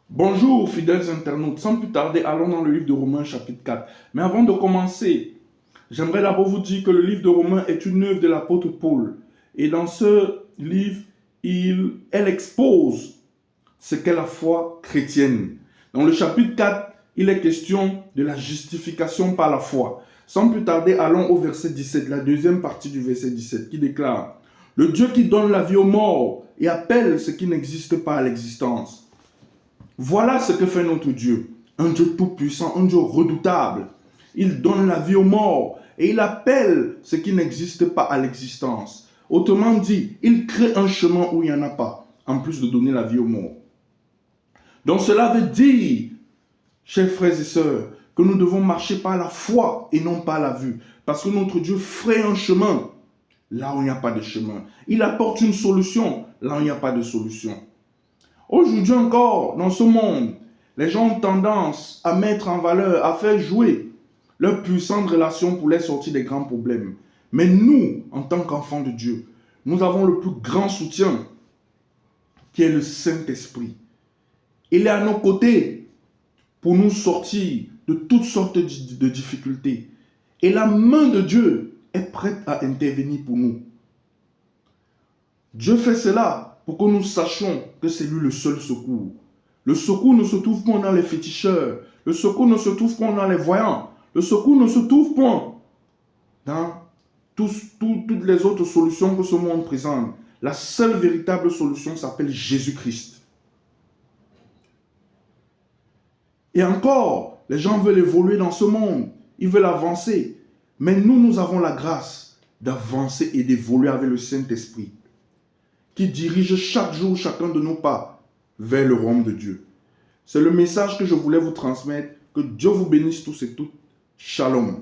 Bonjour fidèles internautes, sans plus tarder, allons dans le livre de Romains chapitre 4. Mais avant de commencer, j'aimerais d'abord vous dire que le livre de Romains est une œuvre de l'apôtre Paul. Et dans ce livre, elle expose ce qu'est la foi chrétienne. Dans le chapitre 4, il est question de la justification par la foi. Sans plus tarder, allons au verset 17, la deuxième partie du verset 17, qui déclare: le Dieu qui donne la vie aux morts et appelle ce qui n'existe pas à l'existence. Voilà ce que fait notre Dieu, un Dieu tout-puissant, un Dieu redoutable. Il donne la vie aux morts et il appelle ce qui n'existe pas à l'existence. Autrement dit, il crée un chemin où il n'y en a pas, en plus de donner la vie aux morts. Donc cela veut dire, chers frères et sœurs, que nous devons marcher par la foi et non par la vue. Parce que notre Dieu fraye un chemin là où il n'y a pas de chemin. Il apporte une solution là où il n'y a pas de solution. Aujourd'hui encore, dans ce monde, les gens ont tendance à mettre en valeur, à faire jouer leur puissante relation pour les sortir des grands problèmes. Mais nous, en tant qu'enfants de Dieu, nous avons le plus grand soutien qui est le Saint-Esprit. Il est à nos côtés pour nous sortir de toutes sortes de difficultés. Et la main de Dieu est prête à intervenir pour nous. Dieu fait cela pour que nous sachions que c'est lui le seul secours. Le secours ne se trouve pas dans les féticheurs. Le secours ne se trouve pas dans les voyants. Le secours ne se trouve pas dans toutes les autres solutions que ce monde présente. La seule véritable solution s'appelle Jésus-Christ. Et encore, les gens veulent évoluer dans ce monde. Ils veulent avancer. Mais nous avons la grâce d'avancer et d'évoluer avec le Saint-Esprit, qui dirige chaque jour chacun de nos pas vers le royaume de Dieu. C'est le message que je voulais vous transmettre. Que Dieu vous bénisse tous et toutes. Shalom.